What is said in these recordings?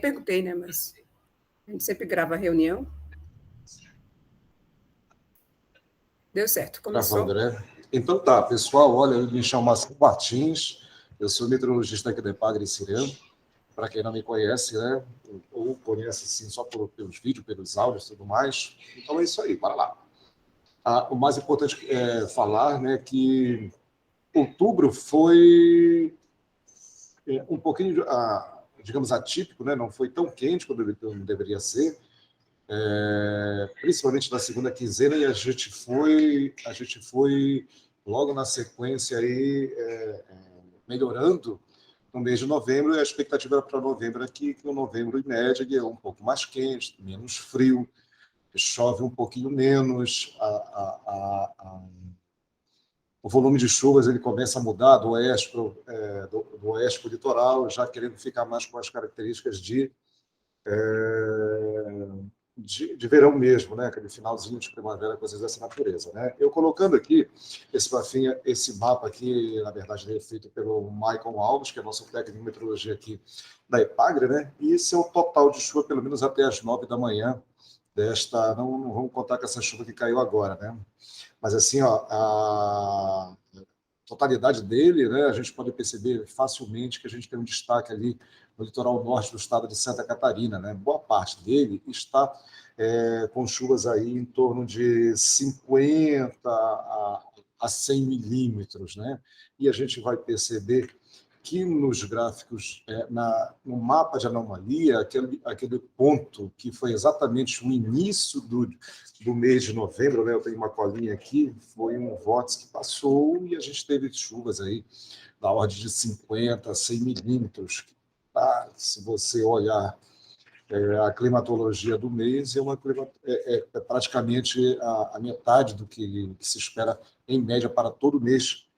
perguntei, né? Mas a gente sempre grava a reunião. Deu certo, Gravando, começou. né? Então tá, pessoal, olha, eu me chamo Marcelo Martins, eu sou meteorologista aqui da EPAGRE Sirene. Para quem não me conhece, né? Ou conhece assim, só pelos vídeos, pelos áudios e tudo mais. Então é isso aí, para lá. O mais importante é falar, né, que outubro foi um pouquinho, digamos, atípico, né? Não foi tão quente quanto deveria ser, principalmente na segunda quinzena, e a gente foi logo na sequência aí melhorando no mês de novembro, e a expectativa era para novembro aqui, que o novembro, em média, é um pouco mais quente, menos frio, chove um pouquinho menos, o volume de chuvas ele começa a mudar do oeste do oeste para o litoral, já querendo ficar mais com as características de verão mesmo, né? Aquele finalzinho de primavera, coisas dessa natureza, né? Eu colocando aqui esse mapa aqui, na verdade, ele é feito pelo Michael Alves, que é nosso técnico de meteorologia aqui da EPAGRE, né? E esse é o total de chuva, pelo menos até as 9 da manhã desta. Não vamos contar com essa chuva que caiu agora, né? Mas assim, ó, a totalidade dele, né? A gente pode perceber facilmente que a gente tem um destaque ali no litoral norte do estado de Santa Catarina, né? Boa parte dele está com chuvas aí em torno de 50 a 100 milímetros, né? E a gente vai perceber que nos gráficos, no mapa de anomalia, aquele ponto que foi exatamente o início do mês de novembro, né? Eu tenho uma colinha aqui, foi um vórtice que passou e a gente teve chuvas aí da ordem de 50 a 100 milímetros. Tá? Se você olhar a climatologia do mês, é praticamente a metade do que se espera, em média, para todo mês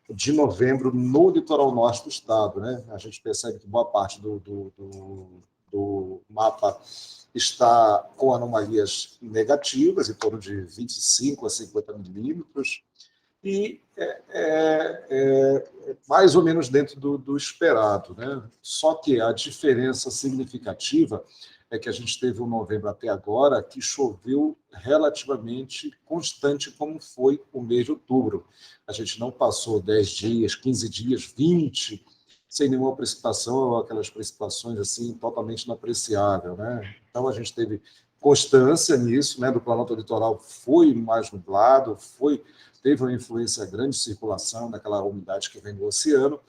de novembro no litoral norte do estado, né? A gente percebe que boa parte do mapa está com anomalias negativas, em torno de 25 a 50 milímetros, e mais ou menos dentro do esperado, né? Só que a diferença significativa é que a gente teve um novembro até agora que choveu relativamente constante, como foi o mês de outubro. A gente não passou 10 dias, 15 dias, 20, sem nenhuma precipitação, aquelas precipitações assim totalmente inapreciáveis, né? Então a gente teve constância nisso, né? Do planalto litoral foi mais nublado, teve uma influência grande de circulação daquela umidade que vem do oceano.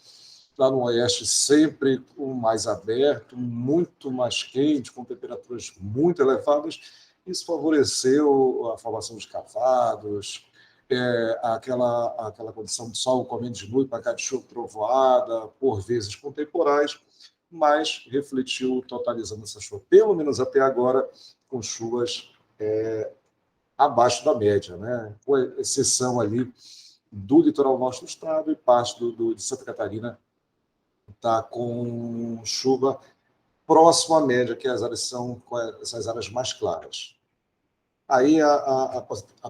Lá no oeste, sempre mais aberto, muito mais quente, com temperaturas muito elevadas. Isso favoreceu a formação de cavados, aquela condição de sol comendo de noite para cá de chuva trovoada, por vezes com temporais, mas refletiu totalizando essa chuva, pelo menos até agora, com chuvas abaixo da média, né? Com exceção ali do litoral norte do estado e parte de Santa Catarina está com chuva próximo à média, que as áreas são essas áreas mais claras. Aí a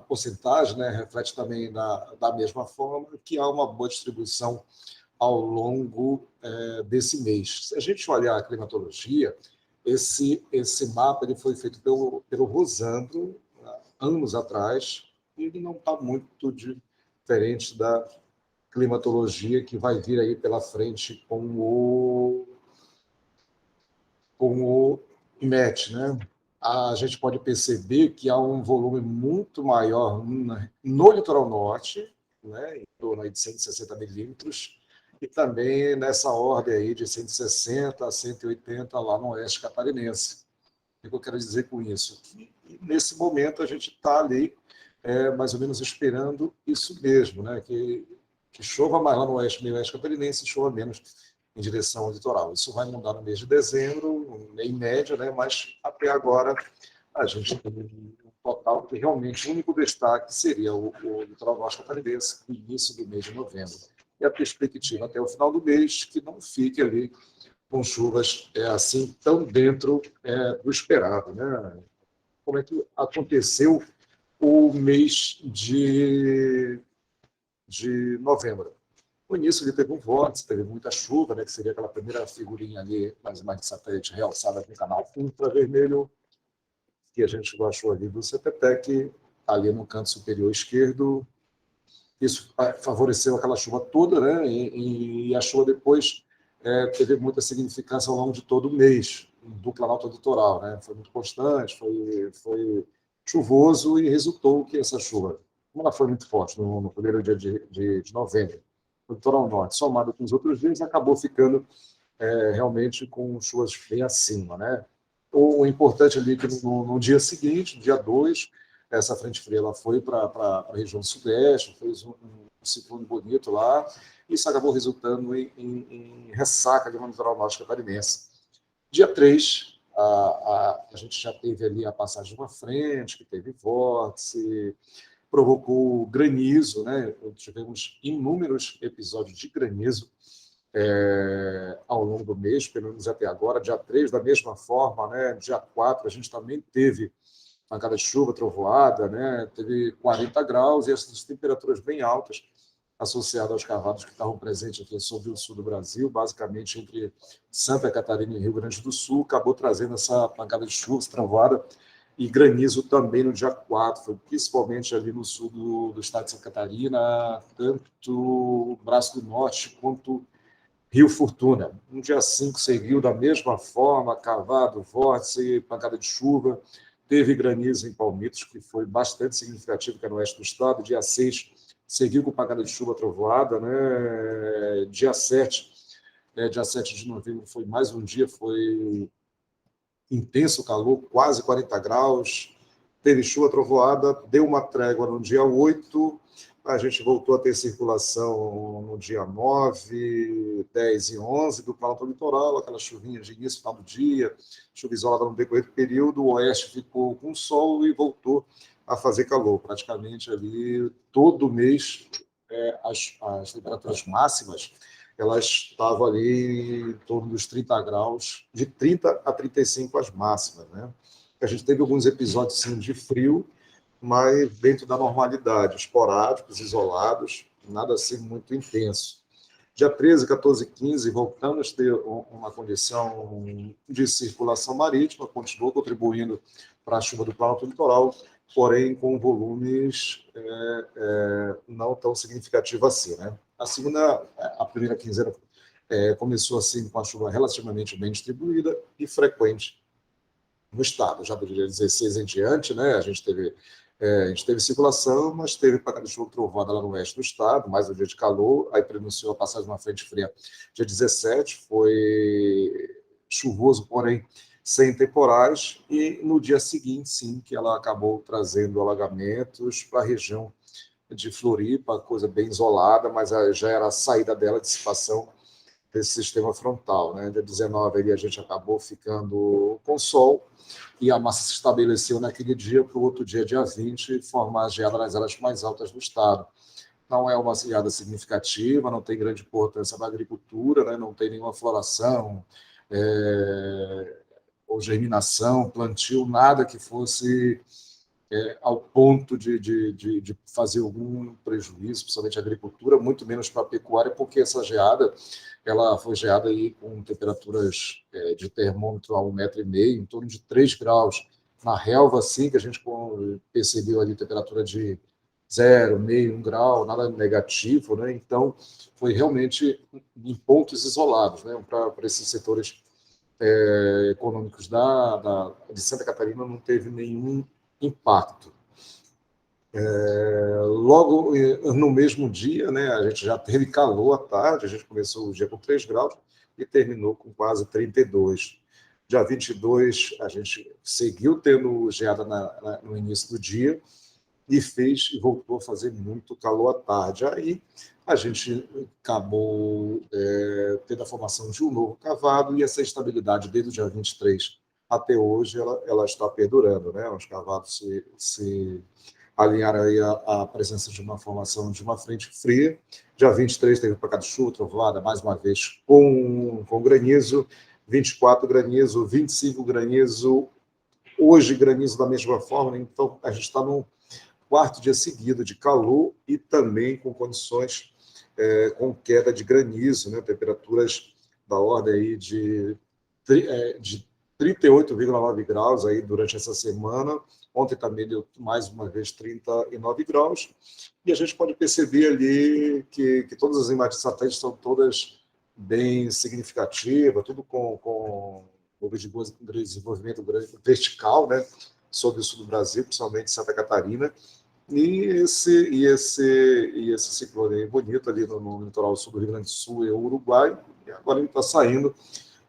porcentagem, né, reflete também da mesma forma que há uma boa distribuição ao longo desse mês. Se a gente olhar a climatologia, esse mapa ele foi feito pelo Rosandro, anos atrás, e ele não está muito diferente da climatologia que vai vir aí pela frente com o IMET, né? A gente pode perceber que há um volume muito maior no litoral norte, né, em torno aí de 160 milímetros, e também nessa ordem aí de 160 a 180 lá no oeste catarinense. O que eu quero dizer com isso? Que nesse momento a gente está ali mais ou menos esperando isso mesmo, né? Que chova mais lá no oeste, meio oeste catarinense, e chova menos em direção ao litoral. Isso vai mudar no mês de dezembro, em média, né? Mas até agora a gente tem um total que realmente o único destaque seria o litoral norte catarinense no início do mês de novembro. E a perspectiva até o final do mês que não fique ali com chuvas assim tão dentro do esperado, né? Como é que aconteceu o mês de novembro? No início ele teve um vórtice, teve muita chuva, né, que seria aquela primeira figurinha ali, mais de satélite realçada com o canal infravermelho, que a gente achou ali do CPTEC, ali no canto superior esquerdo. Isso favoreceu aquela chuva toda, né? E a chuva depois teve muita significância ao longo de todo o mês do Planalto Litoral, né? Foi muito constante, foi chuvoso e resultou que essa chuva, como ela foi muito forte no primeiro dia de novembro, no litoral norte, somado com os outros dias, acabou ficando realmente com chuvas bem acima, né? O importante ali é que no dia seguinte, dia 2, essa frente fria ela foi para a região sudeste, fez um ciclone bonito lá, e isso acabou resultando em ressaca de uma litoral norte catarinense. Dia 3, a gente já teve ali a passagem de uma frente, que teve vórtice, provocou granizo, né? Tivemos inúmeros episódios de granizo ao longo do mês, pelo menos até agora. Dia 3, da mesma forma, né? Dia 4, a gente também teve pancada de chuva, trovoada, né? Teve 40 graus e essas temperaturas bem altas associadas aos cavalos que estavam presentes aqui sobre o sul do Brasil, basicamente entre Santa Catarina e Rio Grande do Sul, acabou trazendo essa pancada de chuva, essa trovoada e granizo também no dia 4, foi principalmente ali no sul do estado de Santa Catarina, tanto o Braço do Norte quanto Rio Fortuna. No dia 5 seguiu da mesma forma, cavado, vórtice, pancada de chuva, teve granizo em Palmitos, que foi bastante significativo, que é no oeste do estado. Dia 6 seguiu com pancada de chuva trovoada, né? Dia 7, dia 7 de novembro foi mais um dia, foi intenso calor, quase 40 graus, teve chuva trovoada, deu uma trégua no dia 8, a gente voltou a ter circulação no dia 9, 10 e 11 do Planalto Litoral, aquela chuvinha de início, final do dia, chuva isolada no decorrer do período, o oeste ficou com sol e voltou a fazer calor. Praticamente ali, todo mês, as temperaturas máximas, elas estavam ali em torno dos 30 graus, de 30 a 35 as máximas, né? A gente teve alguns episódios, sim, de frio, mas dentro da normalidade, esporádicos, isolados, nada assim muito intenso. Dia 13, 14 e 15, voltamos a ter uma condição de circulação marítima, continuou contribuindo para a chuva do Planalto Litoral, porém com volumes não tão significativos assim, né? A primeira quinzena começou assim com a chuva relativamente bem distribuída e frequente no estado. Já do dia 16 em diante, né, a gente teve circulação, mas teve pancada de chuva trovada lá no oeste do estado, mais um dia de calor, aí prenunciou a passagem de uma frente fria dia 17, foi chuvoso, porém sem temporais, e no dia seguinte, sim, que ela acabou trazendo alagamentos para a região de Floripa, coisa bem isolada, mas já era a saída dela, dissipação desse sistema frontal, né? Dia 19 ali a gente acabou ficando com sol e a massa se estabeleceu naquele dia para o outro dia, dia 20, formar a geada nas áreas mais altas do estado. Não é uma geada significativa, não tem grande importância na agricultura, né? Não tem nenhuma floração, ou germinação, plantio, nada que fosse ao ponto de fazer algum prejuízo, principalmente à agricultura, muito menos para a pecuária, porque essa geada ela foi geada aí com temperaturas de termômetro a 1,5 m, em torno de 3 graus. Na relva, sim, que a gente percebeu ali temperatura de 0, meio, 1 grau, nada negativo, né? Então, foi realmente em pontos isolados, né? Para esses setores econômicos de Santa Catarina não teve nenhum impacto. Logo no mesmo dia, né, a gente já teve calor à tarde, a gente começou o dia com 3 graus e terminou com quase 32. Dia 22, a gente seguiu tendo geada no início do dia e voltou a fazer muito calor à tarde. Aí a gente acabou tendo a formação de um novo cavado e essa estabilidade desde o dia 23 até hoje ela está perdurando, né? Os cavados se alinharam aí a presença de uma formação de uma frente fria. Dia 23 teve pancada de chuva, trovoada, mais uma vez com granizo, 24 granizo, 25 granizo, hoje granizo da mesma forma, então a gente está no quarto dia seguido de calor e também com condições com queda de granizo, né? Temperaturas da ordem aí de 38,9 graus aí durante essa semana. Ontem também deu mais uma vez 39 graus. E a gente pode perceber ali que todas as imagens de satélite são todas bem significativas, tudo com desenvolvimento vertical, né, sobre o sul do Brasil, principalmente Santa Catarina. E esse ciclone bonito ali no litoral sul do Rio Grande do Sul e o Uruguai, e agora ele está saindo,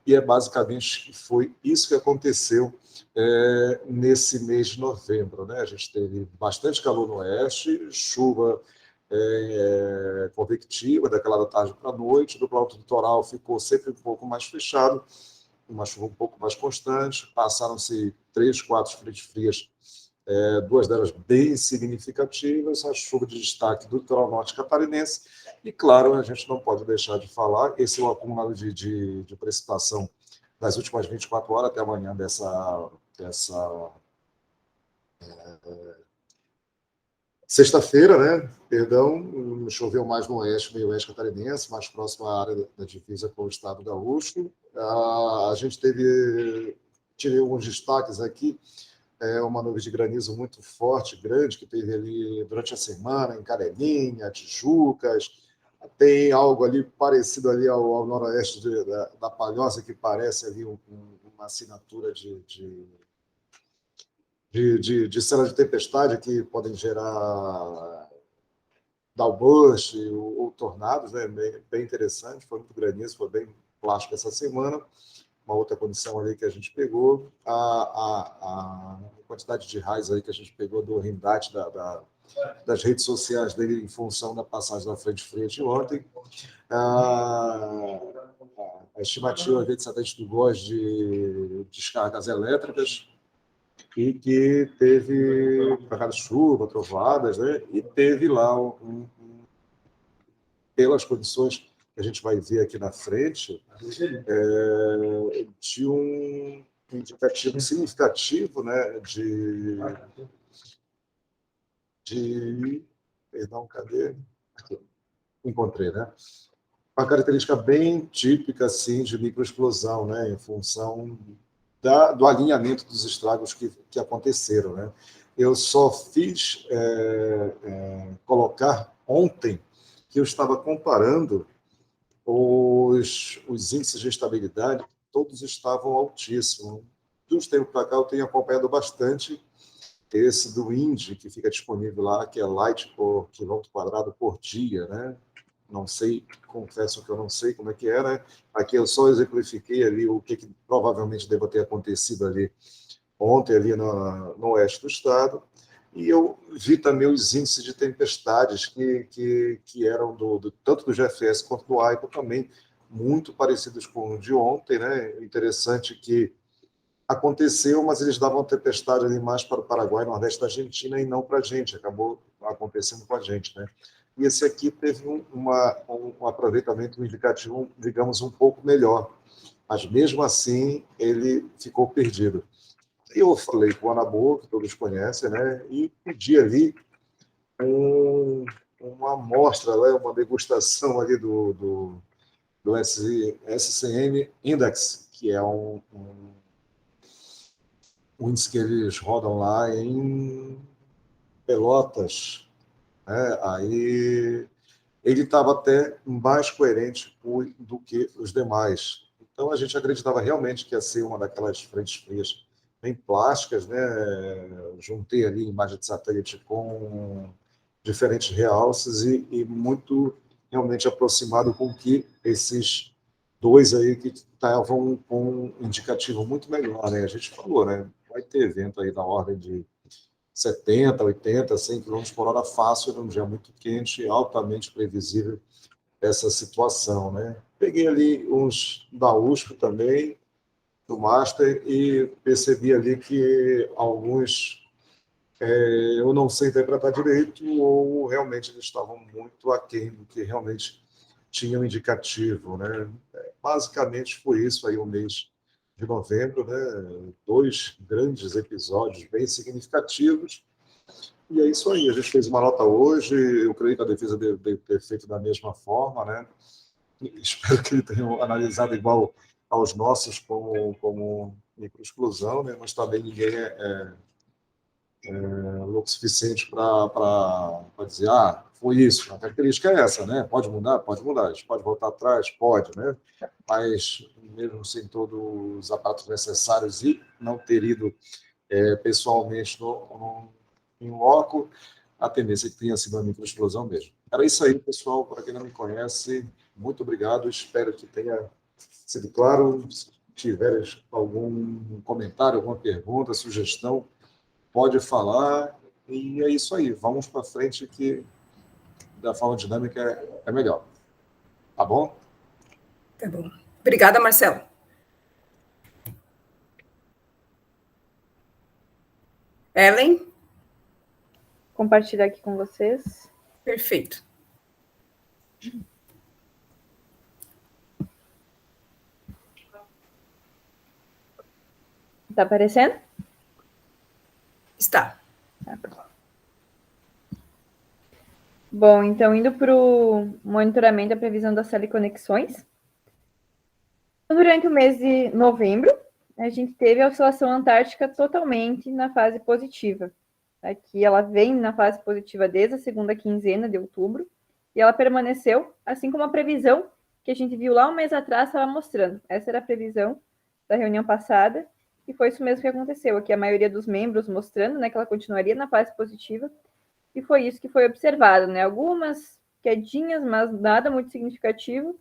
e basicamente foi isso que aconteceu nesse mês de novembro. Né? A gente teve bastante calor no oeste, chuva convectiva, daquela da tarde para a noite, do planalto litoral ficou sempre um pouco mais fechado, uma chuva um pouco mais constante, passaram-se 3, 4 frentes frias, duas delas bem significativas, a chuva de destaque do litoral norte catarinense, e claro, a gente não pode deixar de falar, esse é o acumulado de precipitação das últimas 24 horas até amanhã dessa sexta-feira, né? Perdão, choveu mais no oeste, meio oeste catarinense, mais próximo à área da divisa com o estado gaúcho. A gente tirei alguns destaques aqui, uma nuvem de granizo muito forte, grande, que teve ali durante a semana, em Canelinha, Tijucas, tem algo ali parecido ali ao noroeste da Palhoça, que parece ali uma assinatura de cena de tempestade que podem gerar downburst ou tornados, né? Bem interessante, foi muito granizo, foi bem plástico essa semana. Uma outra condição ali que a gente pegou, a quantidade de raios aí que a gente pegou do Rindat das redes sociais dele em função da passagem da frente fria de ontem. A estimativa de satélite do GOES de descargas elétricas, e que teve pancada de chuva, trovoadas, né? E teve lá, pelas condições que a gente vai ver aqui na frente, de um indicativo significativo, né? Perdão, cadê? Aqui. Encontrei, né? Uma característica bem típica assim, de microexplosão, né? Em função do alinhamento dos estragos que aconteceram. Né? Eu só fiz colocar ontem que eu estava comparando os índices de estabilidade, todos estavam altíssimos. De uns tempos para cá, eu tenho acompanhado bastante esse do INDE, que fica disponível lá, que é light por quilômetro quadrado por dia, né? Não sei, confesso que eu não sei como é que é, né? Aqui eu só exemplifiquei ali o que provavelmente deva ter acontecido ali ontem, ali no oeste do estado, e eu vi também os índices de tempestades que eram tanto do GFS quanto do AIPA também, muito parecidos com o de ontem, né? Interessante que aconteceu, mas eles davam tempestade ali mais para o Paraguai, nordeste da Argentina, e não para a gente, acabou acontecendo com a gente, né? E esse aqui teve um aproveitamento, um indicativo, digamos, um pouco melhor, mas mesmo assim ele ficou perdido. Eu falei com o Anabor, que todos conhecem, né? E pedi ali uma amostra, né? Uma degustação ali do SCM Index, que é um índice que eles rodam lá em Pelotas, né? Aí ele estava até mais coerente do que os demais. Então a gente acreditava realmente que ia ser uma daquelas frentes frias bem plásticas, né? Juntei ali imagem de satélite com diferentes realces e muito realmente aproximado com que esses dois aí que estavam com um indicativo muito melhor, né? A gente falou, né? Vai ter evento aí na ordem de 70, 80, 100 km por hora fácil, num dia muito quente, altamente previsível essa situação, né? Peguei ali uns da USP também, do Master, e percebi ali que alguns eu não sei interpretar direito, ou realmente eles estavam muito aquém do que realmente tinha um indicativo, né? Basicamente foi isso aí o mês de novembro, né? 2 grandes episódios bem significativos, E é isso aí, a gente fez uma nota hoje, eu creio que a defesa deve ter feito da mesma forma, né? Espero que ele tenha analisado igual aos nossos como microexclusão, né? Mas também ninguém é louco o suficiente para dizer, foi isso, a característica é essa, né? Pode mudar? Pode mudar. A gente pode voltar atrás? Pode, né? Mas, mesmo sem todos os aparatos necessários e não ter ido pessoalmente em loco, a tendência é que tenha sido uma microexplosão mesmo. Era isso aí, pessoal. Para quem não me conhece, muito obrigado. Espero que tenha sido claro. Se tiveres algum comentário, alguma pergunta, sugestão, pode falar. E é isso aí. Vamos para frente, que da forma dinâmica é melhor. Tá bom? Tá bom. Obrigada, Marcelo. Ellen? Compartilhar aqui com vocês. Perfeito. Está aparecendo? Está. Bom, então, indo para o monitoramento da previsão das teleconexões. Durante o mês de novembro, a gente teve a oscilação antártica totalmente na fase positiva. Aqui ela vem na fase positiva desde a segunda quinzena de outubro, e ela permaneceu, assim como a previsão que a gente viu lá um mês atrás estava mostrando. Essa era a previsão da reunião passada, e foi isso mesmo que aconteceu. Aqui a maioria dos membros mostrando, né, que ela continuaria na fase positiva, e foi isso que foi observado, né? Algumas quedinhas, mas nada muito significativo,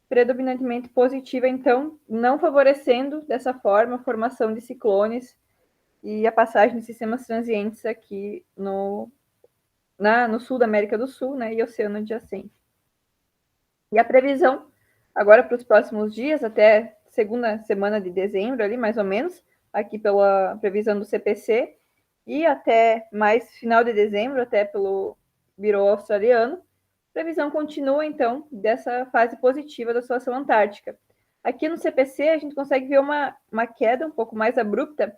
predominantemente positiva, então, não favorecendo dessa forma a formação de ciclones e a passagem de sistemas transientes aqui no sul da América do Sul, né, e oceano adjacente. E a previsão, agora para os próximos dias, até segunda semana de dezembro, ali mais ou menos, aqui pela previsão do CPC, e até mais final de dezembro, até pelo Bureau Australiano, a previsão continua, então, dessa fase positiva da oscilação antártica. Aqui no CPC, a gente consegue ver uma queda um pouco mais abrupta,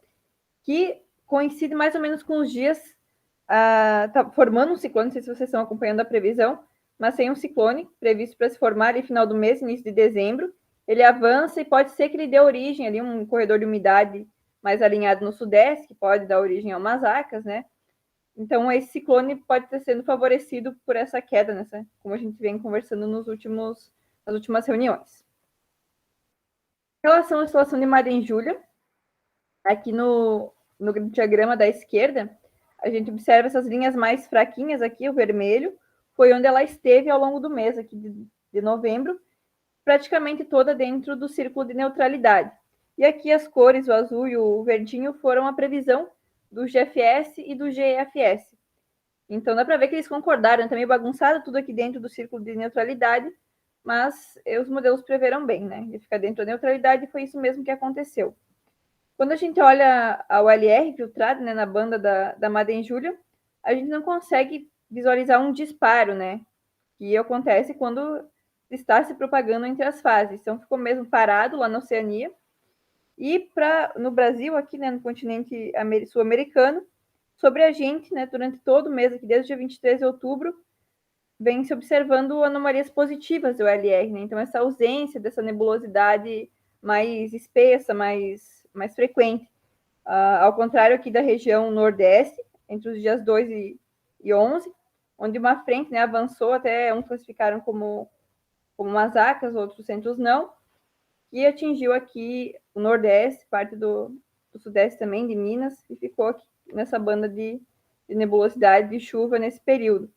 que coincide mais ou menos com os dias, tá formando um ciclone, não sei se vocês estão acompanhando a previsão, mas tem um ciclone previsto para se formar no final do mês, início de dezembro. Ele avança e pode ser que ele dê origem ali um corredor de umidade mais alinhado no sudeste, que pode dar origem a umas acas, né? Então, esse ciclone pode estar sendo favorecido por essa queda, como a gente vem conversando nas últimas reuniões. Em relação à oscilação de Madden-Júlia, aqui no diagrama da esquerda, a gente observa essas linhas mais fraquinhas aqui, o vermelho, foi onde ela esteve ao longo do mês aqui de novembro, praticamente toda dentro do círculo de neutralidade. E aqui as cores, o azul e o verdinho, foram a previsão do GFS e do GEFS. Então dá para ver que eles concordaram, também bagunçado tudo aqui dentro do círculo de neutralidade, mas os modelos preveram bem, né? De ficar dentro da neutralidade, e foi isso mesmo que aconteceu. Quando a gente olha a OLR filtrada, né, na banda da Madden-Júlia, a gente não consegue visualizar um disparo, né? Que acontece quando está se propagando entre as fases. Então ficou mesmo parado lá na Oceania. E no Brasil, aqui, né, no continente sul-americano, sobre a gente, né, durante todo o mês, aqui desde o dia 23 de outubro, vem se observando anomalias positivas do LR, né? Então essa ausência dessa nebulosidade mais espessa, mais frequente. Ao contrário aqui da região nordeste, entre os dias 2 e 11, onde uma frente, né, avançou, até uns classificaram como umas acas, outros centros não, e atingiu aqui o Nordeste, parte do Sudeste também, de Minas, e ficou aqui nessa banda de nebulosidade de chuva nesse período.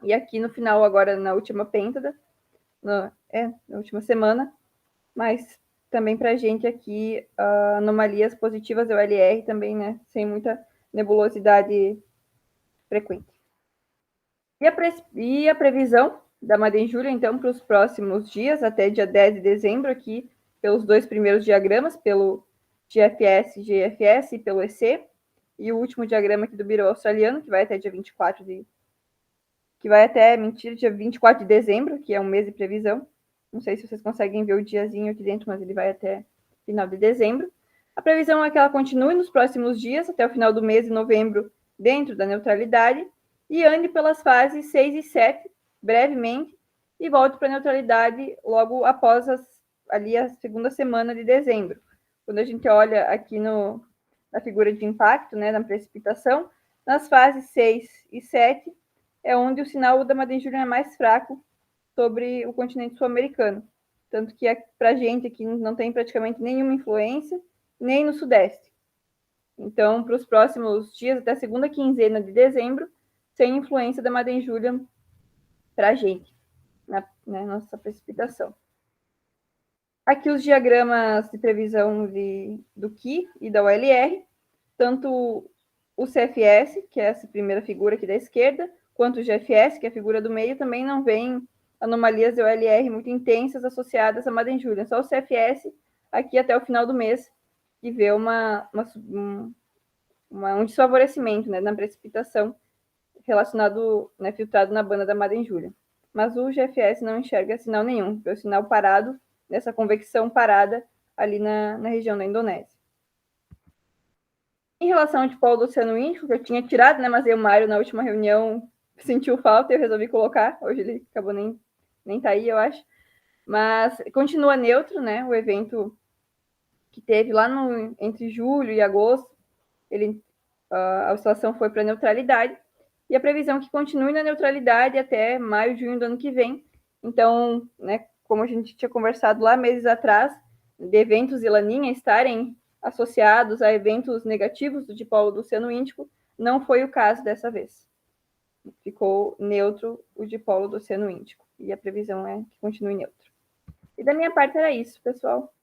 E aqui no final, agora na última pêntada, na última semana, mas também para a gente aqui, anomalias positivas do LR também, né, sem muita nebulosidade frequente. E a previsão da Madden-Júlia, então, para os próximos dias, até dia 10 de dezembro, aqui, pelos dois primeiros diagramas, pelo GFS e GFS e pelo EC, e o último diagrama aqui do Bureau Australiano, que vai até dia 24 dia 24 de dezembro, que é um mês de previsão. Não sei se vocês conseguem ver o diazinho aqui dentro, mas ele vai até final de dezembro. A previsão é que ela continue nos próximos dias, até o final do mês de novembro, dentro da neutralidade e ande pelas fases 6 e 7, brevemente, e volte para a neutralidade logo após ali a segunda semana de dezembro. Quando a gente olha aqui na figura de impacto, né, na precipitação, nas fases 6 e 7 é onde o sinal da Madem Julian é mais fraco sobre o continente sul-americano. Tanto que para a gente aqui não tem praticamente nenhuma influência, nem no sudeste. Então, para os próximos dias, até a segunda quinzena de dezembro, sem influência da Madem Julian para a gente, na nossa precipitação. Aqui os diagramas de previsão do QI e da OLR, tanto o CFS, que é essa primeira figura aqui da esquerda, quanto o GFS, que é a figura do meio, também não vem anomalias de OLR muito intensas associadas à Madem Julian. Só o CFS, aqui até o final do mês, que vê um desfavorecimento, né, na precipitação relacionado, né, filtrado na banda da Madem Julian. Mas o GFS não enxerga sinal nenhum, é o sinal parado, dessa convecção parada ali na região da Indonésia. Em relação ao dipolo do Oceano Índico, que eu tinha tirado, né, mas aí o Mário, na última reunião, sentiu falta e eu resolvi colocar. Hoje ele acabou nem tá aí, eu acho. Mas continua neutro, né, o evento que teve lá entre julho e agosto, a oscilação foi para neutralidade, e a previsão é que continue na neutralidade até maio, junho do ano que vem. Então, né, como a gente tinha conversado lá meses atrás, de eventos de Laninha estarem associados a eventos negativos do dipolo do Oceano Índico, não foi o caso dessa vez. Ficou neutro o dipolo do Oceano Índico, e a previsão é que continue neutro. E da minha parte era isso, pessoal.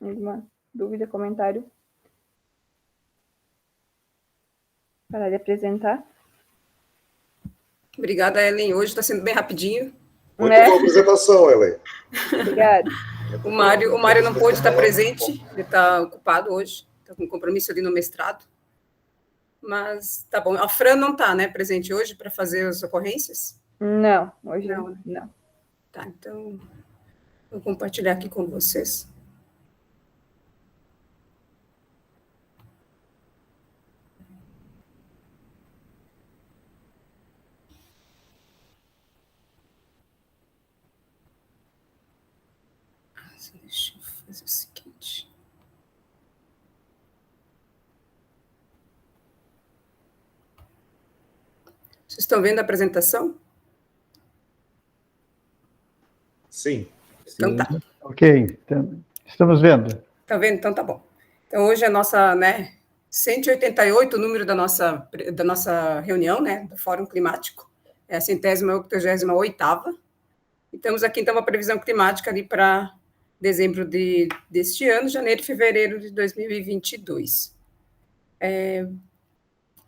Alguma dúvida, comentário? Parar de apresentar. Obrigada, Ellen. Hoje está sendo bem rapidinho. Muito boa apresentação, Ellen. Obrigada. O Mário não pôde estar presente, ele está ocupado hoje, está com compromisso ali no mestrado. Mas tá bom. A Fran não está, né, presente hoje para fazer as ocorrências? Não, hoje não. Tá, então vou compartilhar aqui com vocês. Deixa eu fazer o seguinte. Vocês estão vendo a apresentação? Sim. Então tá. Ok, estamos vendo. Tá vendo? Então tá bom. Então hoje é a nossa, né, 188, o número da nossa reunião, né, do Fórum Climático. É a 188ª. E estamos aqui, então, uma previsão climática ali para dezembro deste ano, janeiro e fevereiro de 2022.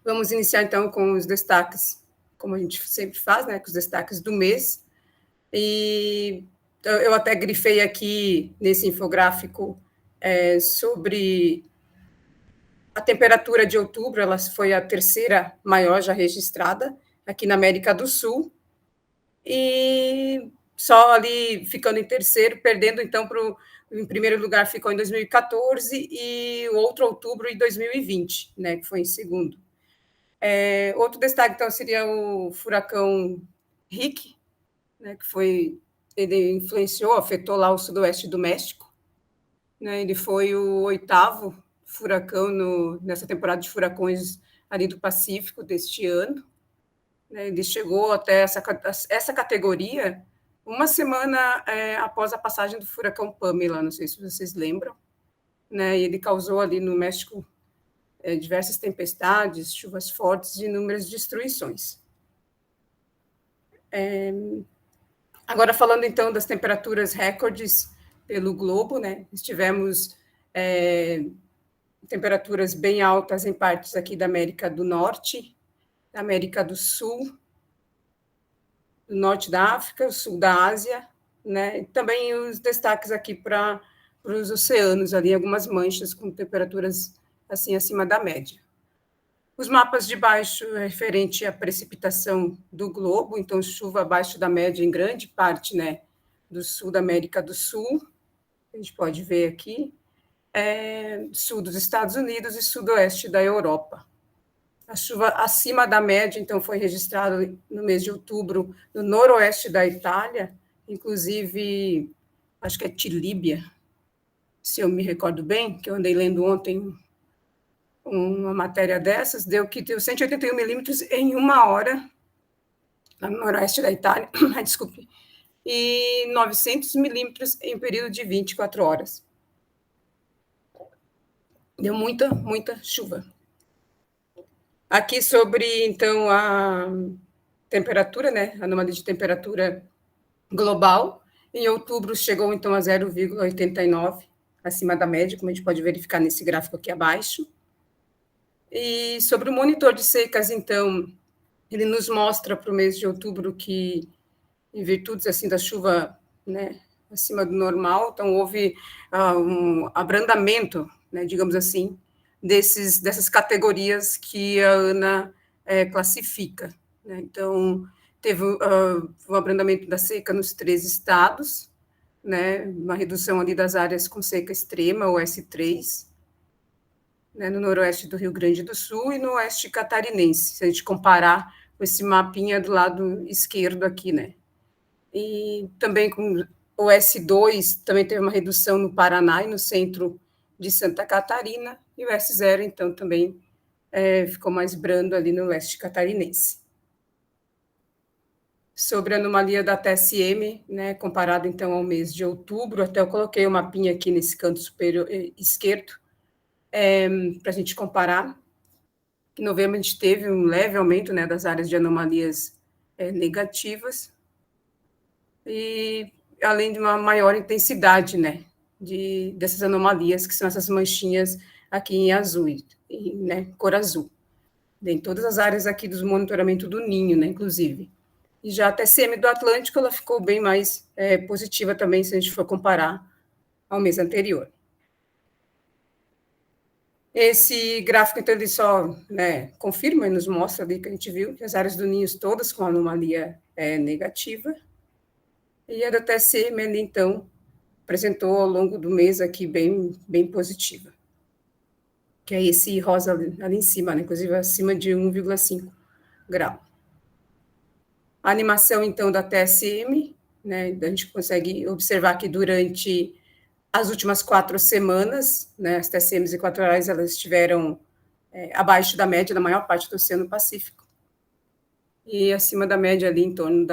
Vamos iniciar, então, com os destaques, como a gente sempre faz, né, com os destaques do mês. E eu até grifei aqui nesse infográfico sobre a temperatura de outubro, ela foi a terceira maior já registrada aqui na América do Sul, e só ali ficando em terceiro, perdendo então em primeiro lugar ficou em 2014 e o outro outubro em 2020, né, que foi em segundo. Outro destaque então seria o furacão Rick, né, que ele influenciou, afetou lá o sudoeste do México, né, ele foi o 8º furacão nessa temporada de furacões ali do Pacífico deste ano. Ele chegou até essa categoria uma semana após a passagem do furacão Pamela, não sei se vocês lembram, né? E ele causou ali no México diversas tempestades, chuvas fortes e inúmeras destruições. Agora, falando então das temperaturas recordes pelo globo, né? Tivemos temperaturas bem altas em partes aqui da América do Norte, da América do Sul, do Norte da África, o Sul da Ásia, né? E também os destaques aqui para os oceanos, ali algumas manchas com temperaturas assim acima da média. Os mapas de baixo referente à precipitação do globo, então chuva abaixo da média em grande parte, né, do sul da América do Sul, a gente pode ver aqui, sul dos Estados Unidos e sudoeste da Europa. A chuva acima da média, então, foi registrada no mês de outubro no noroeste da Itália, inclusive, acho que é Tilíbia, se eu me recordo bem, que eu andei lendo ontem uma matéria dessas, deu 181 milímetros em 1 hora, no noroeste da Itália, desculpe, e 900 milímetros em período de 24 horas. Deu muita chuva. Aqui sobre, então, a temperatura, né, a anomalia de temperatura global, em outubro chegou, então, a 0,89, acima da média, como a gente pode verificar nesse gráfico aqui abaixo. E sobre o monitor de secas, então, ele nos mostra para o mês de outubro que, em virtude assim, da chuva, né, acima do normal, então houve um abrandamento, né, digamos assim, dessas categorias que a ANA classifica. Né? Então, teve um abrandamento da seca nos 3 estados, né, uma redução ali das áreas com seca extrema, o S3, né, no noroeste do Rio Grande do Sul e no oeste catarinense, se a gente comparar com esse mapinha do lado esquerdo aqui, né. E também com o S2, também teve uma redução no Paraná e no centro de Santa Catarina, e o S0, então, também ficou mais brando ali no leste catarinense. Sobre a anomalia da TSM, né, comparado, então, ao mês de outubro, até eu coloquei o mapinha aqui nesse canto superior esquerdo, para a gente comparar. Em novembro, a gente teve um leve aumento, né, das áreas de anomalias negativas, e além de uma maior intensidade, né, dessas anomalias, que são essas manchinhas aqui em azul, né, cor azul, em todas as áreas aqui do monitoramento do Ninho, né, inclusive. E já a TSM do Atlântico, ela ficou bem mais positiva também, se a gente for comparar ao mês anterior. Esse gráfico, então, ele só, né, confirma e nos mostra ali que a gente viu que as áreas do Ninho todas com anomalia negativa, e a da TSM, ali, então, apresentou ao longo do mês aqui bem positiva, que é esse rosa ali em cima, né, inclusive acima de 1,5 grau. A animação, então, da TSM, né, a gente consegue observar que durante as últimas 4 semanas, né, as TSMs equatoriais, elas estiveram abaixo da média da maior parte do Oceano Pacífico e acima da média ali em torno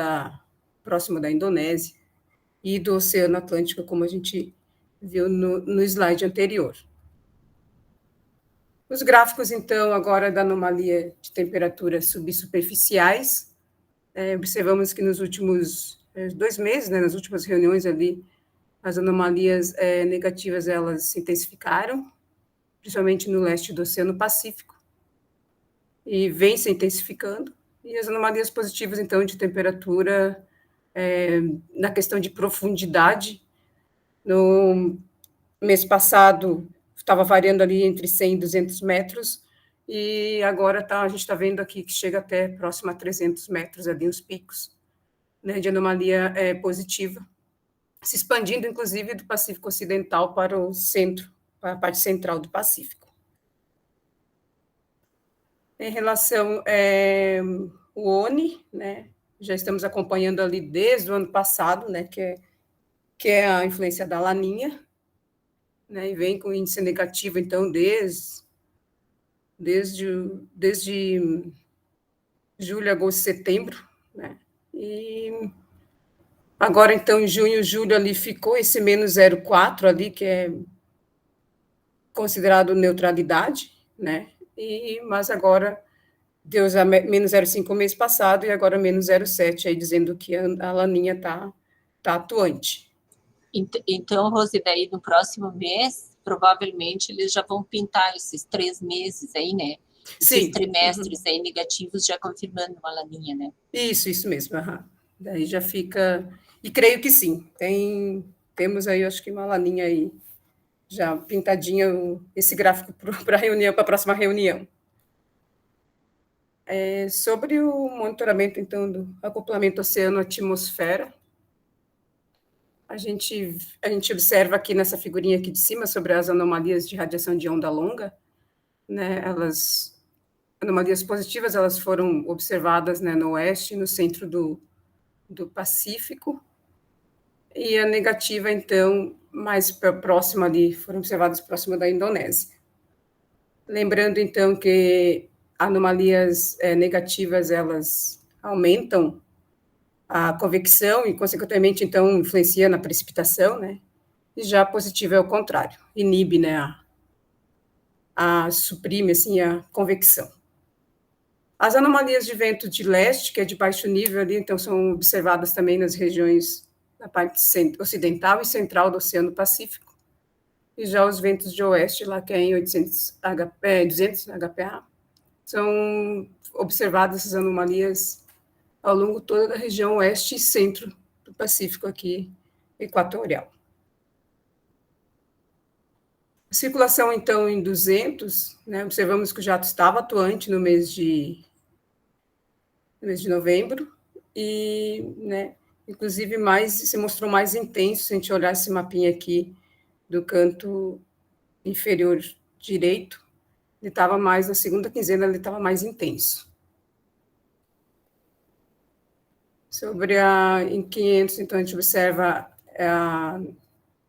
próximo da Indonésia e do Oceano Atlântico, como a gente viu no slide anterior. Os gráficos, então, agora da anomalia de temperaturas subsuperficiais, observamos que nos últimos 2 meses, né, nas últimas reuniões ali, as anomalias negativas, elas se intensificaram, principalmente no leste do Oceano Pacífico, e vem se intensificando, e as anomalias positivas, então, de temperatura, na questão de profundidade, no mês passado, estava variando ali entre 100 e 200 metros, e agora a gente está vendo aqui que chega até próximo a 300 metros ali, os picos, né, de anomalia positiva, se expandindo, inclusive, do Pacífico Ocidental para o centro, para a parte central do Pacífico. Em relação ao ONI, né, já estamos acompanhando ali desde o ano passado, né, que é a influência da Laninha, né, e vem com índice negativo, então, desde julho, agosto, setembro, né, e agora, então, em junho, julho, ali ficou esse menos 0,4 ali, que é considerado neutralidade, né, mas agora deu menos 0,5 mês passado e agora menos 0,7, aí dizendo que a Laninha está atuante. Então, Rose, daí no próximo mês, provavelmente eles já vão pintar esses 3 meses aí, né? Esses Sim. trimestres aí negativos, já confirmando uma Laninha, né? Isso mesmo. Daí já fica... E creio que sim. Temos aí, acho que uma Laninha aí já pintadinha, esse gráfico para a próxima reunião. Sobre o monitoramento, então, do acoplamento oceano-atmosfera, a gente observa aqui nessa figurinha aqui de cima sobre as anomalias de radiação de onda longa, né, elas anomalias positivas, elas foram observadas, né, no oeste e no centro do Pacífico, e a negativa, então, mais próxima ali, foram observadas próxima da Indonésia. Lembrando, então, que anomalias negativas, elas aumentam a convecção e, consequentemente, então, influencia na precipitação, né? E já a positiva é o contrário, inibe, né, suprime, assim, a convecção. As anomalias de vento de leste, que é de baixo nível ali, então, são observadas também nas regiões da parte ocidental e central do Oceano Pacífico, e já os ventos de oeste, lá que é em 200 HPA, são observadas essas anomalias ao longo toda da região oeste e centro do Pacífico aqui, equatorial. A circulação, então, em 200, né, observamos que o jato estava atuante no mês de novembro, e, né, inclusive, se mostrou mais intenso, se a gente olhar esse mapinha aqui do canto inferior direito, ele estava mais, na segunda quinzena, ele estava mais intenso. Sobre em 500, então, a gente observa a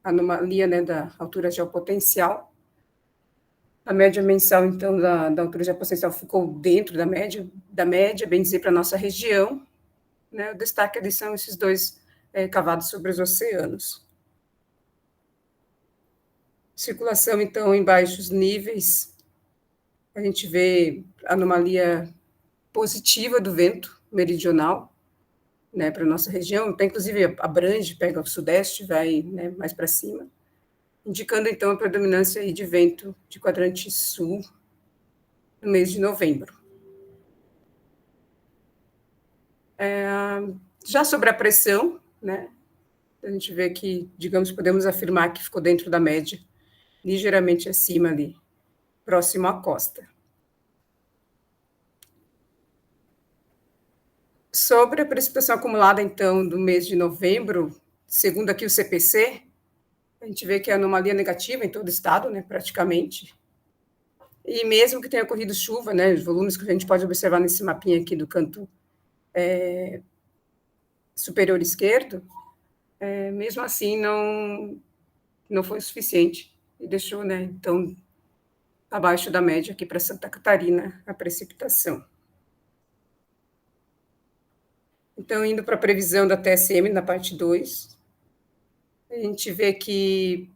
anomalia, né, da altura geopotencial. A média mensal, então, da altura geopotencial ficou dentro da média, bem dizer, para a nossa região, né? O destaque ali são esses dois cavados sobre os oceanos. Circulação, então, em baixos níveis, a gente vê anomalia positiva do vento meridional, né, para a nossa região, até inclusive abrange, pega o sudeste, vai, né, mais para cima, indicando, então, a predominância aí de vento de quadrante sul no mês de novembro. Já sobre a pressão, né, a gente vê que, digamos, podemos afirmar que ficou dentro da média, ligeiramente acima ali, próximo à costa. Sobre a precipitação acumulada, então, do mês de novembro, segundo aqui o CPC, a gente vê que é anomalia negativa em todo o estado, né, praticamente. E mesmo que tenha ocorrido chuva, né, os volumes que a gente pode observar nesse mapinha aqui do canto superior esquerdo, mesmo assim não foi suficiente e deixou, né, então, abaixo da média aqui para Santa Catarina a precipitação. Então, indo para a previsão da TSM na parte 2, a gente vê que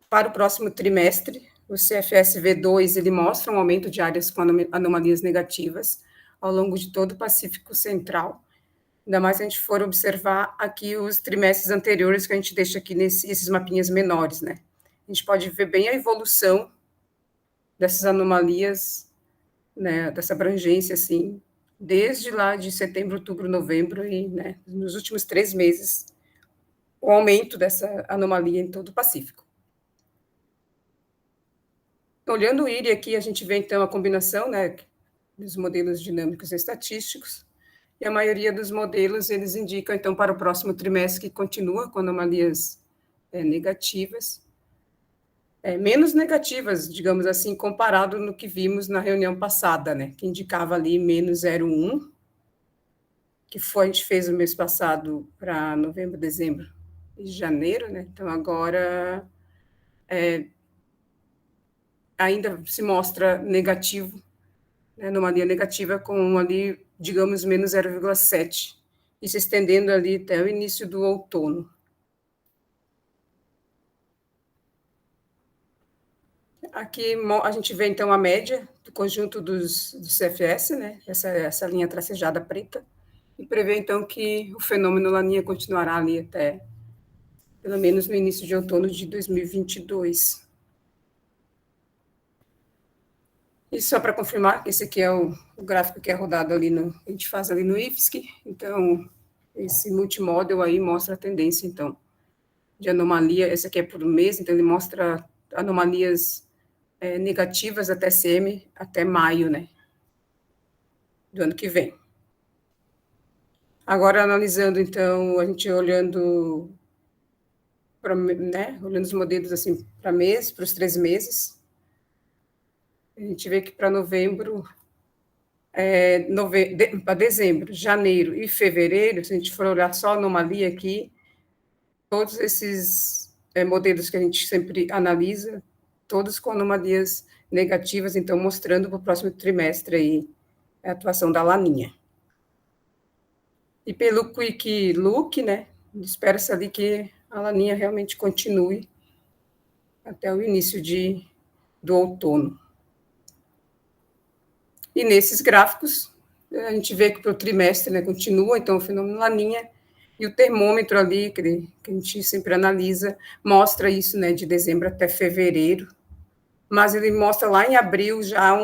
para o próximo trimestre, o CFS-V2 ele mostra um aumento de áreas com anomalias negativas ao longo de todo o Pacífico Central. Ainda mais se a gente for observar aqui os trimestres anteriores que a gente deixa aqui esses mapinhas menores, né? A gente pode ver bem a evolução dessas anomalias, né, dessa abrangência, assim, desde lá de setembro, outubro, novembro, e, né, nos últimos 3 meses, o aumento dessa anomalia em todo o Pacífico. Olhando o IRI aqui, a gente vê, então, a combinação, né, dos modelos dinâmicos e estatísticos, e a maioria dos modelos, eles indicam, então, para o próximo trimestre, que continua com anomalias negativas, menos negativas, digamos assim, comparado no que vimos na reunião passada, né, que indicava ali menos 0,1, que a gente fez o mês passado para novembro, dezembro e janeiro, né, então agora ainda se mostra negativo, né, anomalia negativa com ali, digamos, menos 0,7, e se estendendo ali até o início do outono. Aqui a gente vê, então, a média do conjunto dos CFS, né, essa linha tracejada preta, e prevê, então, que o fenômeno Laninha continuará ali até, pelo menos, no início de outono de 2022. E só para confirmar, esse aqui é o gráfico que é rodado ali, a gente faz ali no IFSC, então, esse multimodel aí mostra a tendência, então, de anomalia, esse aqui é por mês, então ele mostra anomalias negativas da TSM até maio, né, do ano que vem. Agora, analisando, então, a gente olhando, né, olhando os modelos, assim, para os 3 meses, a gente vê que para novembro para dezembro, janeiro e fevereiro, se a gente for olhar só a anomalia aqui, todos esses modelos que a gente sempre analisa, todos com anomalias negativas, então mostrando para o próximo trimestre aí a atuação da laninha. E pelo Quick Look, né, espera-se ali que a laninha realmente continue até o início do outono. E nesses gráficos, a gente vê que para o trimestre, né, continua, então, o fenômeno laninha, e o termômetro ali, que a gente sempre analisa, mostra isso, né, de dezembro até fevereiro, mas ele mostra lá em abril já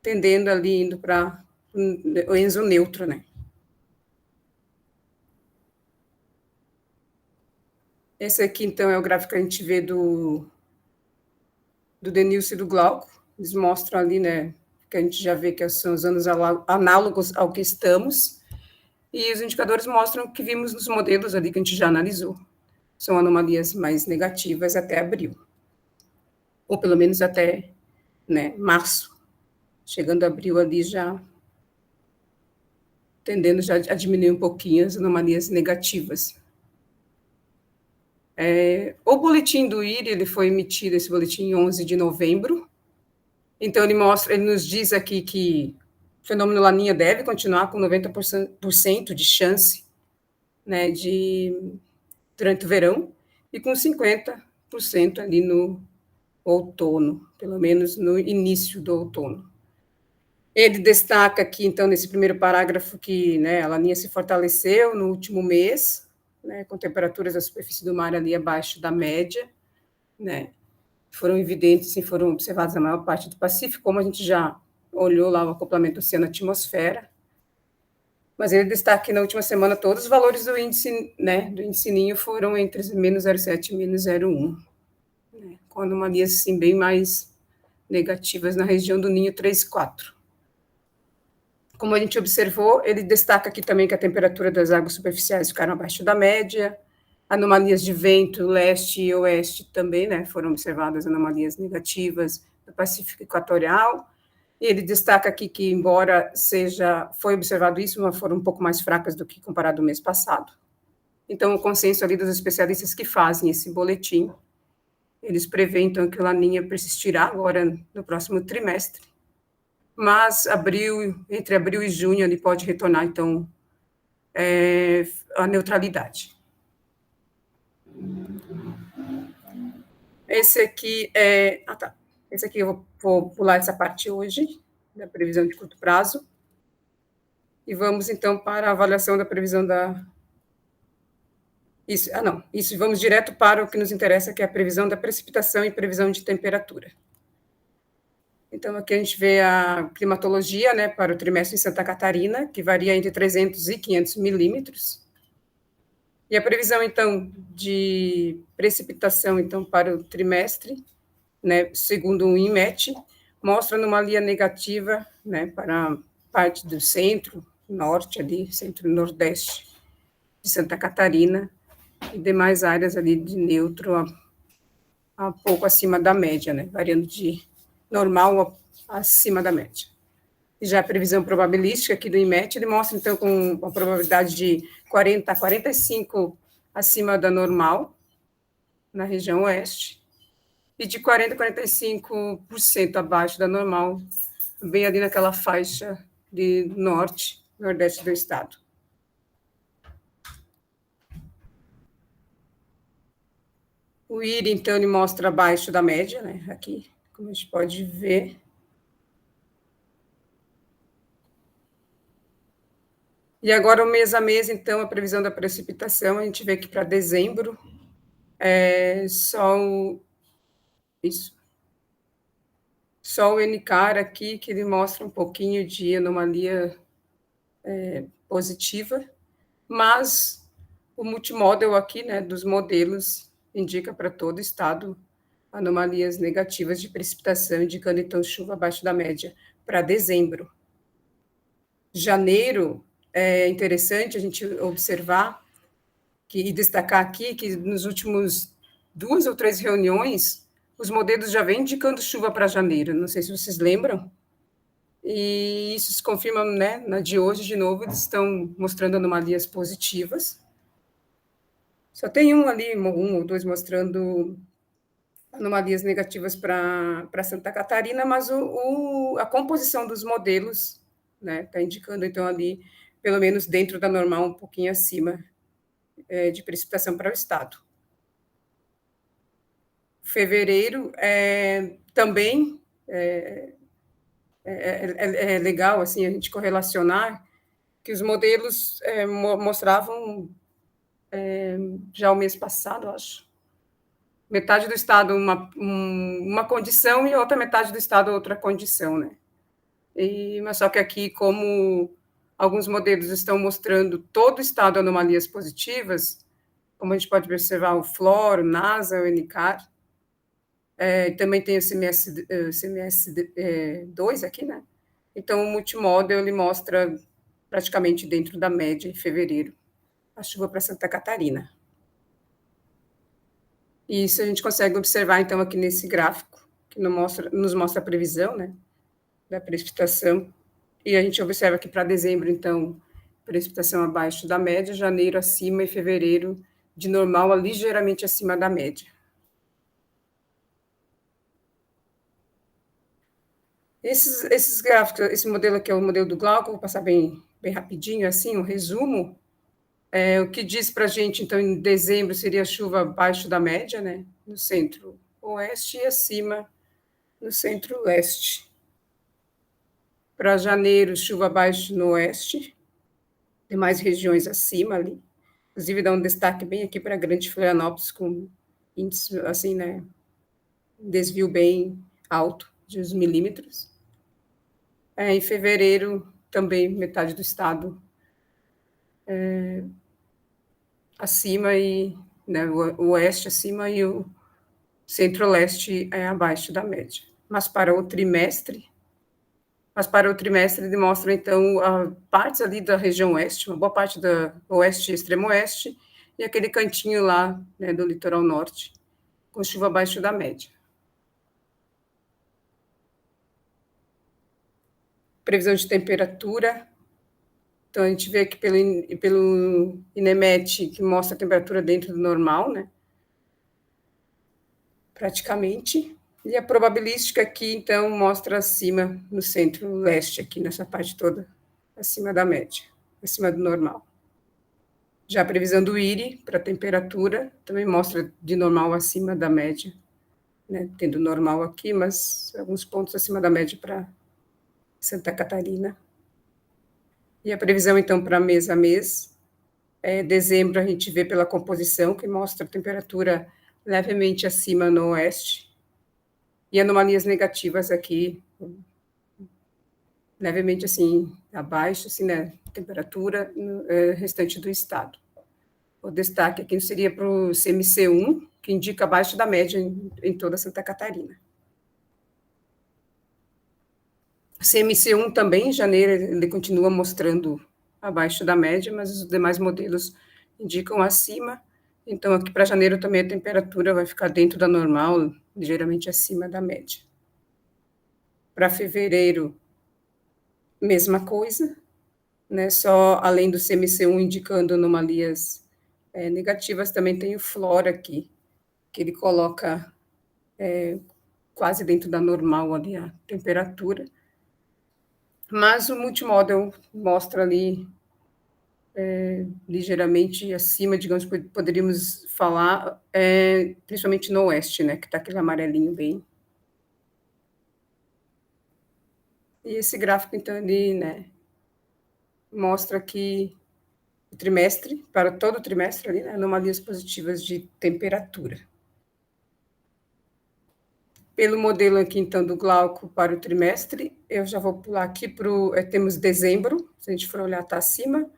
tendendo ali, indo para o Enso neutro, né. Esse aqui, então, é o gráfico que a gente vê do Denilson e do Glauco, eles mostram ali, né, que a gente já vê que são os anos análogos ao que estamos, e os indicadores mostram o que vimos nos modelos ali que a gente já analisou. São anomalias mais negativas até abril, ou pelo menos até, né, março. Chegando a abril ali já tendendo já a diminuir um pouquinho as anomalias negativas. O boletim do IRI, ele foi emitido, esse boletim, em 11 de novembro, então ele nos diz aqui que o fenômeno laninha deve continuar com 90% de chance, né, durante o verão, e com 50% ali no outono, pelo menos no início do outono. Ele destaca aqui, então, nesse primeiro parágrafo, que, né, a laninha se fortaleceu no último mês, né, com temperaturas da superfície do mar ali abaixo da média, né, foram evidentes e foram observadas na maior parte do Pacífico, como a gente já olhou lá o acoplamento oceano-atmosfera. Mas ele destaca que na última semana todos os valores do índice, né, do índice Ninho foram entre menos 0,7 e menos 0,1, né, com anomalias assim, bem mais negativas na região do Ninho 3,4. Como a gente observou, ele destaca aqui também que a temperatura das águas superficiais ficaram abaixo da média, anomalias de vento leste e oeste também, né, foram observadas anomalias negativas no Pacífico Equatorial, e ele destaca aqui que, embora foi observado isso, mas foram um pouco mais fracas do que comparado ao mês passado. Então, o consenso ali dos especialistas que fazem esse boletim, eles preveem, então, que a laninha persistirá agora no próximo trimestre, mas entre abril e junho, ele pode retornar, então, a neutralidade. Esse aqui Esse aqui eu vou pular essa parte hoje, da previsão de curto prazo, e vamos, então, para a avaliação da previsão vamos direto para o que nos interessa, que é a previsão da precipitação e previsão de temperatura. Então, aqui a gente vê a climatologia, né, para o trimestre em Santa Catarina, que varia entre 300 e 500 milímetros. E a previsão, então, de precipitação, então, para o trimestre, né, segundo o INMET, mostra anomalia negativa, né, para a parte do centro-norte, ali, centro-nordeste de Santa Catarina, e demais áreas ali de neutro a pouco acima da média, né, variando de normal acima da média. E já a previsão probabilística aqui do INMET, ele mostra, então, com uma probabilidade de 40 a 45 acima da normal, na região oeste, e de 40 a 45% abaixo da normal, bem ali naquela faixa de norte, nordeste do estado. O IRI, então, ele mostra abaixo da média, né, aqui, como a gente pode ver. E agora, o mês a mês, então, a previsão da precipitação, a gente vê que para dezembro, só o NCAR aqui, que ele mostra um pouquinho de anomalia positiva, mas o multimodel aqui, né, dos modelos, indica para todo o estado anomalias negativas de precipitação, indicando, então, chuva abaixo da média para dezembro. Janeiro, é interessante a gente observar e destacar aqui que nos últimos 2 ou 3 reuniões, os modelos já vêm indicando chuva para janeiro, não sei se vocês lembram, E isso se confirma, né, na de hoje, de novo, eles estão mostrando anomalias positivas. Só tem um ali, um ou dois, mostrando anomalias negativas para Santa Catarina, mas a composição dos modelos, né, está indicando, então, ali, pelo menos dentro da normal, um pouquinho acima de precipitação para o estado. Fevereiro também é legal, assim, a gente correlacionar que os modelos mostravam já o mês passado, acho, metade do estado uma condição e outra metade do estado outra condição, né? Mas só que aqui, como alguns modelos estão mostrando todo o estado anomalias positivas, como a gente pode observar o FLOR, o NASA, o NCAR, também tem o CMS2 aqui, né? Então, o multimodel, ele mostra praticamente dentro da média em fevereiro a chuva para Santa Catarina. E isso a gente consegue observar, então, aqui nesse gráfico, que nos mostra a previsão, né, da precipitação. E a gente observa que para dezembro, então, precipitação abaixo da média, janeiro acima e fevereiro de normal a ligeiramente acima da média. Esses gráficos, esse modelo aqui é o modelo do Glauco, vou passar bem rapidinho, assim, um resumo. O que diz para a gente, então, em dezembro seria chuva abaixo da média, né, no centro-oeste e acima no centro-leste. Para janeiro, chuva abaixo no oeste, demais regiões acima ali. Inclusive, dá um destaque bem aqui para Grande Florianópolis, com índice, assim, né, um desvio bem alto de uns milímetros. Em fevereiro, também metade do estado acima e, né, o oeste acima e o centro-leste abaixo da média. Mas para o trimestre demonstra, então, partes ali da região oeste, uma boa parte da oeste e extremo oeste, e aquele cantinho lá, né, do litoral norte, com chuva abaixo da média. Previsão de temperatura. Então, a gente vê aqui pelo INEMET, que mostra a temperatura dentro do normal, né? Praticamente. E a probabilística aqui, então, mostra acima, no centro-leste, aqui nessa parte toda, acima da média, acima do normal. Já a previsão do IRI, para a temperatura, também mostra de normal acima da média, né? Tendo normal aqui, mas alguns pontos acima da média para Santa Catarina. E a previsão, então, para mês a mês, dezembro a gente vê pela composição, que mostra a temperatura levemente acima no oeste, e anomalias negativas aqui, levemente assim, abaixo, assim, né, temperatura no restante do estado. O destaque aqui seria para o CMC1, que indica abaixo da média em toda Santa Catarina. O CMC1 também, em janeiro, ele continua mostrando abaixo da média, mas os demais modelos indicam acima. Então, aqui para janeiro também a temperatura vai ficar dentro da normal, ligeiramente acima da média. Para fevereiro, mesma coisa, né? Só além do CMC1 indicando anomalias negativas, também tem o FLOR aqui, que ele coloca quase dentro da normal ali a temperatura. Mas o multimodel mostra ali ligeiramente acima, digamos, poderíamos falar, principalmente no oeste, né, que está aquele amarelinho bem. E esse gráfico, então, ele, né, mostra que o trimestre, para todo o trimestre, ali, né, anomalias positivas de temperatura. Pelo modelo aqui, então, do Glauco para o trimestre, eu já vou pular aqui para temos dezembro, se a gente for olhar, está acima.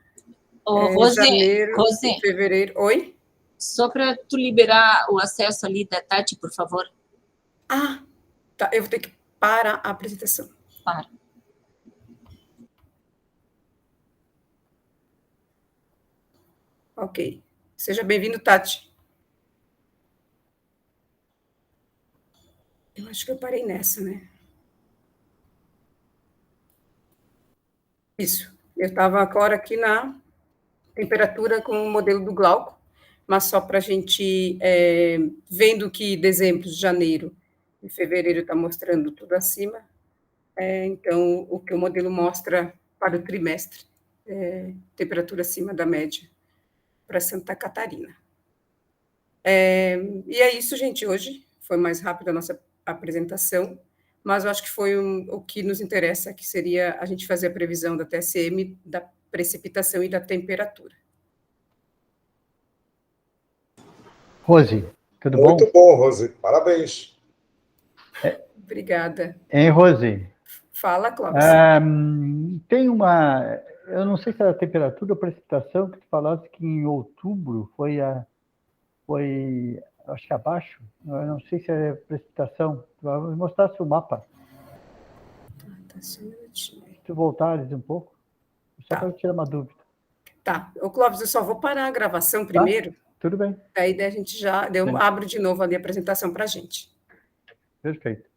Janeiro, Rosê, fevereiro. Oi? Só para tu liberar o acesso ali da Tati, por favor. Ah, tá, eu vou ter que parar a apresentação. Para. Ok. Seja bem-vindo, Tati. Eu acho que eu parei nessa, né? Isso. Eu estava agora aqui na temperatura com o modelo do Glauco, mas só para a gente, vendo que dezembro, janeiro e fevereiro está mostrando tudo acima, então o que o modelo mostra para o trimestre, temperatura acima da média para Santa Catarina. E é isso, gente, hoje foi mais rápida a nossa apresentação, mas eu acho que foi o que nos interessa, que seria a gente fazer a previsão da TSM, da precipitação e da temperatura. Rose, tudo bom? Muito bom, Rose. Parabéns. Obrigada. Hein, Rose? Fala, Clóvis. Tem uma... Eu não sei se era a temperatura ou precipitação que tu falaste que em outubro foi, acho que abaixo. Eu não sei se é precipitação. Tu mostrasse o mapa. Tá, só um minutinho. Se tu voltares um pouco, só Tá. para tirar uma dúvida. Tá. Ô, Clóvis, eu só vou parar a gravação primeiro, Tudo bem, daí a gente já abro de novo ali a apresentação para a gente. perfeito.